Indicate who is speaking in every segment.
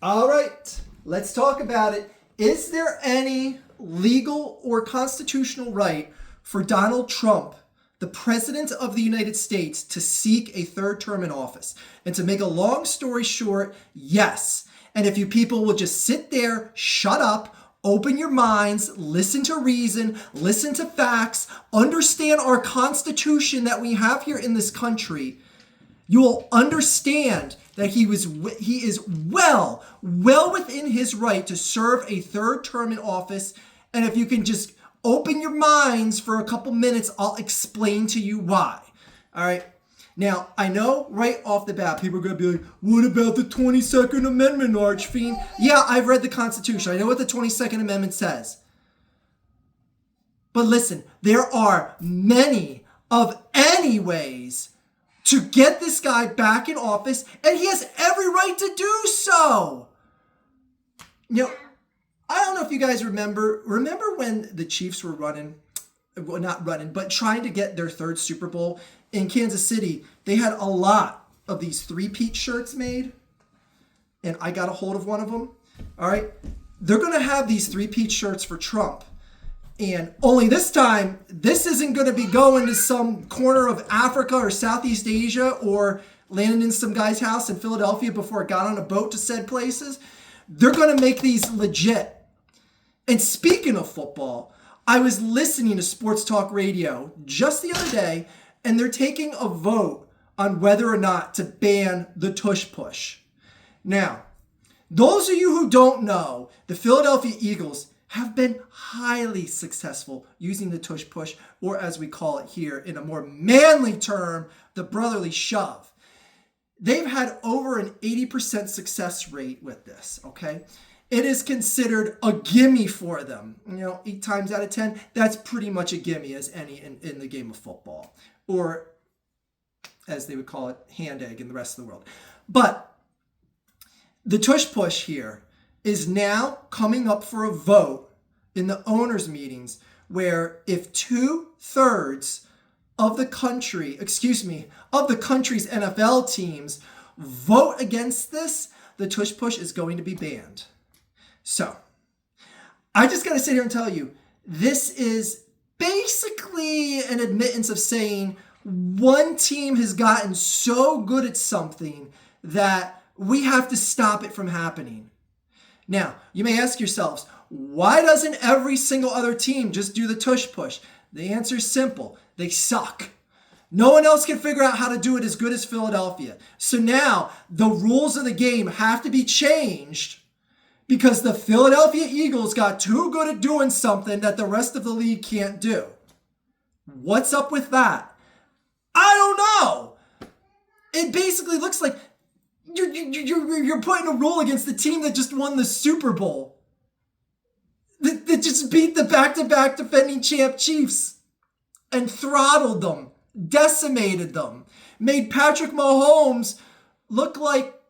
Speaker 1: All right, let's talk about it. Is there any legal or constitutional right for Donald Trump, the President of the United States, to seek a third term in office? And to make a long story short, yes. And if you people will just sit there, shut up, open your minds, listen to reason, listen to facts, understand our Constitution that we have here in this country, you will understand that he is well within his right to serve a third term in office. And if you can just open your minds for a couple minutes, I'll explain to you why. All right. Now, I know right off the bat, people are going to be like, what about the 22nd Amendment, Archfiend? Yeah, I've read the Constitution. I know what the 22nd Amendment says. But listen, there are many of any ways to get this guy back in office, and he has every right to do so. You know, I don't know if you guys remember when the Chiefs were not running, but trying to get their third Super Bowl in Kansas City. They had a lot of these three-peat shirts made, and I got a hold of one of them. All right, they're going to have these three-peat shirts for Trump. And only this time, this isn't going to be going to some corner of Africa or Southeast Asia or landing in some guy's house in Philadelphia before it got on a boat to said places. They're going to make these legit. And speaking of football, I was listening to Sports Talk Radio just the other day, and they're taking a vote on whether or not to ban the tush push. Now, those of you who don't know, the Philadelphia Eagles have been highly successful using the tush push, or as we call it here in a more manly term, the brotherly shove. They've had over an 80% success rate with this, okay? It is considered a gimme for them. 8 times out of 10, that's pretty much a gimme as any in the game of football, or as they would call it, hand egg in the rest of the world. But the tush push here is now coming up for a vote in the owners' meetings, where if 2/3 of the country's NFL teams vote against this, the tush push is going to be banned. So, I just got to sit here and tell you, this is basically an admittance of saying one team has gotten so good at something that we have to stop it from happening. Now, you may ask yourselves, why doesn't every single other team just do the tush push? The answer is simple. They suck. No one else can figure out how to do it as good as Philadelphia. So now the rules of the game have to be changed because the Philadelphia Eagles got too good at doing something that the rest of the league can't do. What's up with that? I don't know. It basically looks like you're putting a rule against the team that just won the Super Bowl. That just beat the back-to-back defending champ Chiefs and throttled them, decimated them, made Patrick Mahomes look like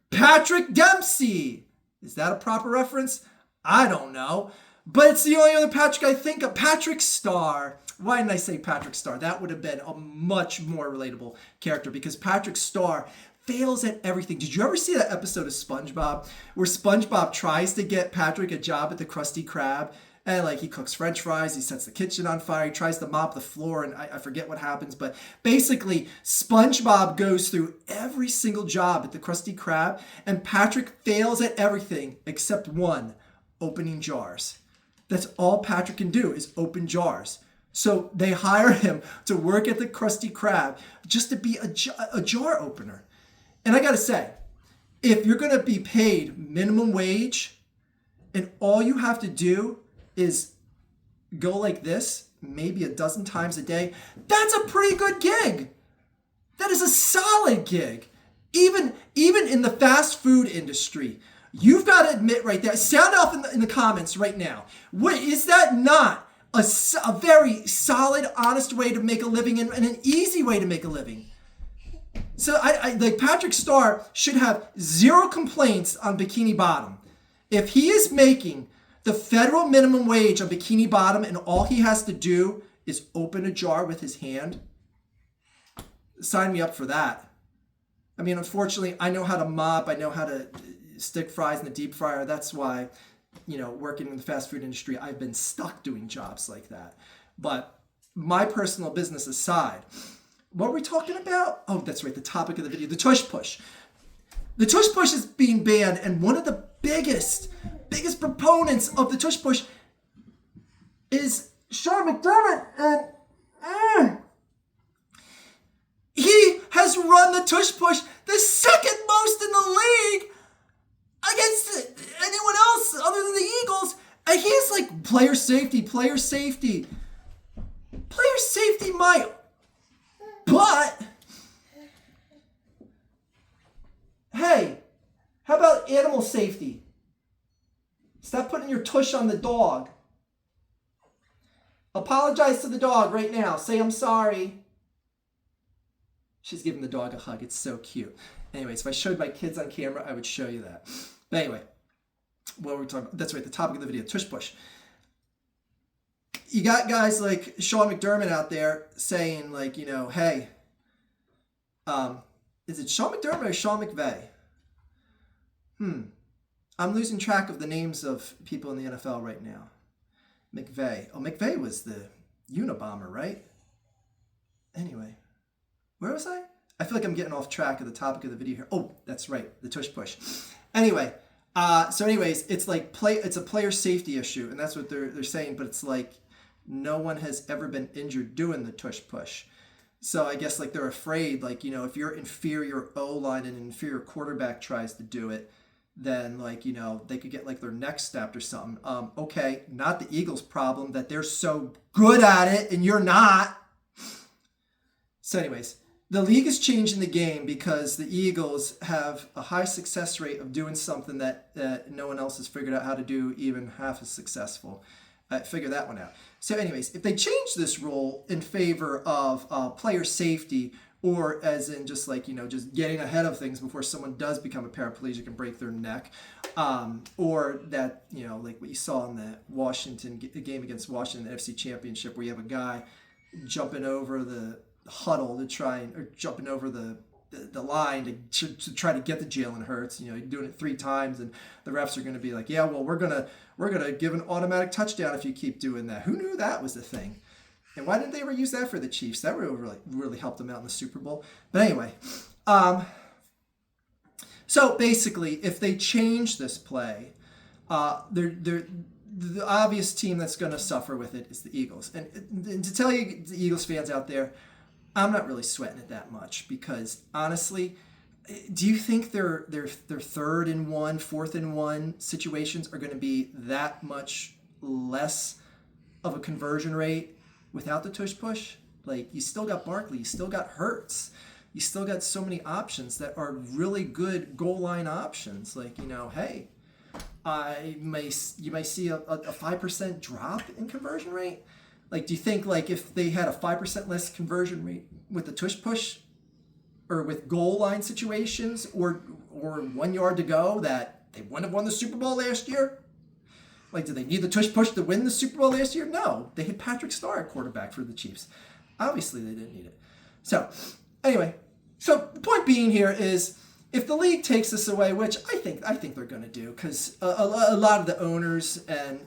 Speaker 1: Patrick Dempsey. Is that a proper reference? I don't know. But it's the only other Patrick I think of. Patrick Star. Why didn't I say Patrick Star? That would have been a much more relatable character because Patrick Star fails at everything. Did you ever see that episode of SpongeBob where SpongeBob tries to get Patrick a job at the Krusty Krab? And he cooks French fries, he sets the kitchen on fire, he tries to mop the floor, and I forget what happens. But basically, SpongeBob goes through every single job at the Krusty Krab, and Patrick fails at everything except one, opening jars. That's all Patrick can do is open jars. So they hire him to work at the Krusty Krab just to be a jar opener. And I gotta say, if you're gonna be paid minimum wage and all you have to do is go like this, maybe a dozen times a day, that's a pretty good gig. That is a solid gig. Even in the fast food industry, you've got to admit right there, sound off in the comments right now. What, is that not a very solid, honest way to make a living and an easy way to make a living? So like Patrick Star should have zero complaints on Bikini Bottom. If he is making the federal minimum wage on Bikini Bottom and all he has to do is open a jar with his hand, sign me up for that. I mean, unfortunately, I know how to mop. I know how to stick fries in the deep fryer. That's why, working in the fast food industry, I've been stuck doing jobs like that. But my personal business aside, what were we talking about? Oh, that's right, the topic of the video, the tush push. The tush push is being banned, and one of the biggest proponents of the tush push is Sean McDermott, and he has run the tush push the second most in the league against anyone else other than the Eagles, and he's like player safety, Mike. But hey, how about animal safety? Stop putting your tush on the dog. Apologize to the dog right now. Say I'm sorry. She's giving the dog a hug. It's so cute. Anyways, if I showed my kids on camera, I would show you that. But anyway, what were we talking about? That's right, the topic of the video, tush push. You got guys like Sean McDermott out there saying, like, hey, is it Sean McDermott or Sean McVay? I'm losing track of the names of people in the NFL right now. McVay. Oh, McVay was the Unabomber, right? Anyway, where was I? I feel like I'm getting off track of the topic of the video here. Oh, that's right, the tush push. Anyway, it's like it's a player safety issue, and that's what they're saying, but it's like no one has ever been injured doing the tush push. So I guess like they're afraid, like, if your inferior O-line and inferior quarterback tries to do it, then like, they could get like their neck snapped or something. Okay, not the Eagles' problem that they're so good at it and you're not. So anyways, the league is changing the game because the Eagles have a high success rate of doing something that no one else has figured out how to do even half as successful. Figure that one out. So anyways, if they change this rule in favor of player safety, or as in just like, just getting ahead of things before someone does become a paraplegic and break their neck, or that, like what you saw in the Washington game against Washington, the NFC Championship, where you have a guy jumping over the huddle to try or jumping over the line to try to get to Jalen Hurts. You're doing it 3 times, and the refs are going to be like, yeah, well, we're gonna give an automatic touchdown if you keep doing that. Who knew that was the thing? And why didn't they ever use that for the Chiefs? That would have really helped them out in the Super Bowl. But anyway, so basically, if they change this play, the obvious team that's going to suffer with it is the Eagles. And to tell you, the Eagles fans out there, I'm not really sweating it that much because honestly, do you think their 3rd and 1, 4th and 1 situations are going to be that much less of a conversion rate without the tush push? Like, you still got Barkley, you still got Hurts, you still got so many options that are really good goal line options. Like, hey, you may see a 5% drop in conversion rate. Like, do you think like if they had a 5% less conversion rate with the tush push or with goal line situations or 1 yard to go that they wouldn't have won the Super Bowl last year? Like, did they need the tush push to win the Super Bowl last year? No. They had Patrick Starr at quarterback for the Chiefs. Obviously, they didn't need it. So, anyway, the point being here is if the league takes this away, which I think they're going to do, because a lot of the owners and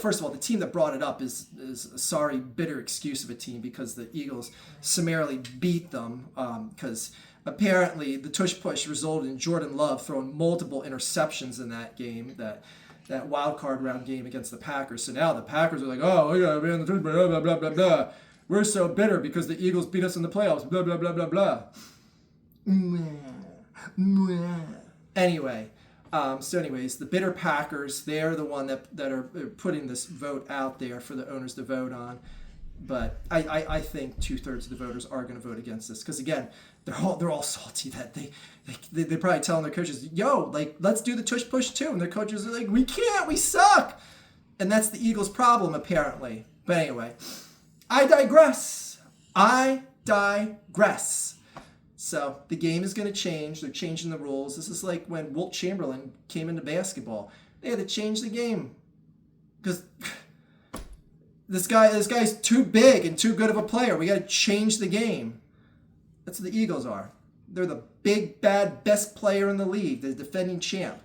Speaker 1: first of all, the team that brought it up is a sorry, bitter excuse of a team because the Eagles summarily beat them because apparently the tush push resulted in Jordan Love throwing multiple interceptions in that game, that wild card round game against the Packers. So now the Packers are like, oh, we gotta ban the tush push, blah, blah, blah, blah, blah. We're so bitter because the Eagles beat us in the playoffs, blah, blah, blah, blah, blah. Anyway, the bitter Packers, they're the one that are putting this vote out there for the owners to vote on. But I think 2/3 of the voters are going to vote against this because again, they're all salty that they're probably telling their coaches, yo, like, let's do the tush push too, and their coaches are like, we can't, we suck, and that's the Eagles' problem apparently. But anyway, I digress. So the game is going to change. They're changing the rules. This is like when Wilt Chamberlain came into basketball. They had to change the game because this guy's too big and too good of a player. We got to change the game. That's what the Eagles are. They're the big, bad, best player in the league, the defending champ.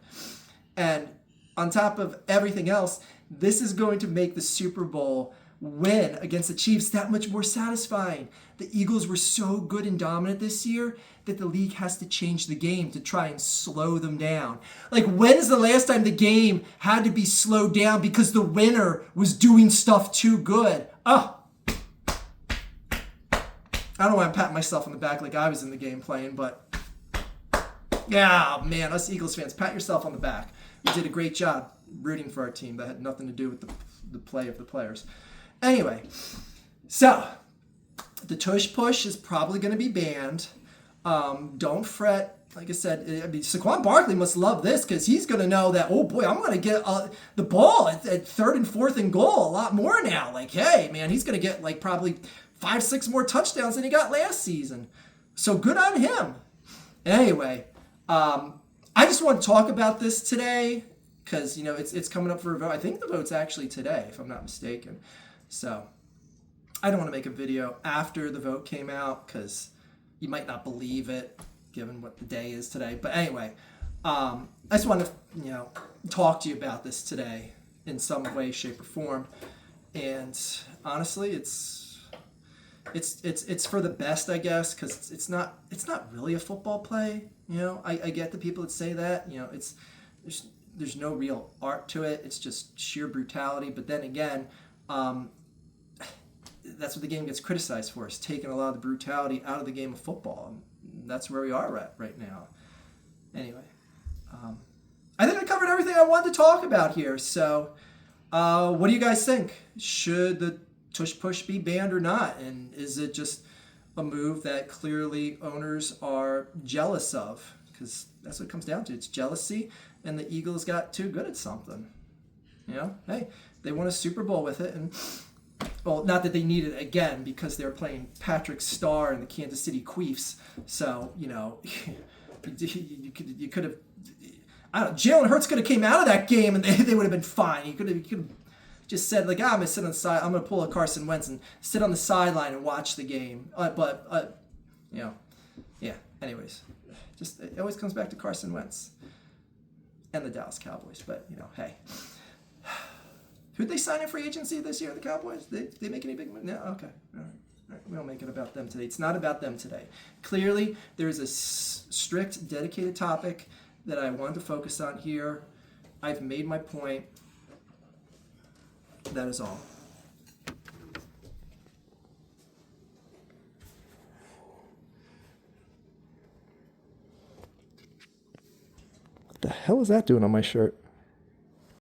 Speaker 1: And on top of everything else, this is going to make the Super Bowl win against the Chiefs that much more satisfying. The Eagles were so good and dominant this year that the league has to change the game to try and slow them down. Like, when is the last time the game had to be slowed down because the winner was doing stuff too good? Oh, I don't want to pat myself on the back like I was in the game playing, but yeah, man, us Eagles fans, pat yourself on the back. We did a great job rooting for our team. That had nothing to do with the play of the players. Anyway, so the tush push is probably going to be banned. Don't fret. Like I said, Saquon Barkley must love this because he's going to know that, oh boy, I'm going to get the ball at 3rd and 4th and goal a lot more now. Like, hey, man, he's going to get like probably 5-6 more touchdowns than he got last season. So good on him. Anyway, I just want to talk about this today because, you know, it's coming up for a vote. I think the vote's actually today, if I'm not mistaken. So I don't want to make a video after the vote came out because you might not believe it given what the day is today. But anyway, I just want to, you know, talk to you about this today in some way, shape, or form. And honestly, it's for the best, I guess, because it's not really a football play. You know, I get the people that say that. You know, there's no real art to it. It's just sheer brutality. But then again, that's what the game gets criticized for, is taking a lot of the brutality out of the game of football. And that's where we are at right now. Anyway, I think I covered everything I wanted to talk about here. So what do you guys think? Should the tush push be banned or not? And is it just a move that clearly owners are jealous of? Because that's what it comes down to. It's jealousy, and the Eagles got too good at something. You know, hey, they won a Super Bowl with it, and well, not that they need it again because they're playing Patrick Starr and the Kansas City Chiefs. So, you know, you could have, I don't know, Jalen Hurts could have came out of that game and they would have been fine. You could have just said, like, I'm going to sit on the side, I'm going to pull a Carson Wentz and sit on the sideline and watch the game. But you know, yeah, anyways, just, it always comes back to Carson Wentz and the Dallas Cowboys. But, you know, hey. Who'd they sign in free agency this year, the Cowboys? They make any big moves? No? Okay. All right. We don't make it about them today. It's not about them today. Clearly, there is a strict, dedicated topic that I wanted to focus on here. I've made my point. That is all. What the hell is that doing on my shirt?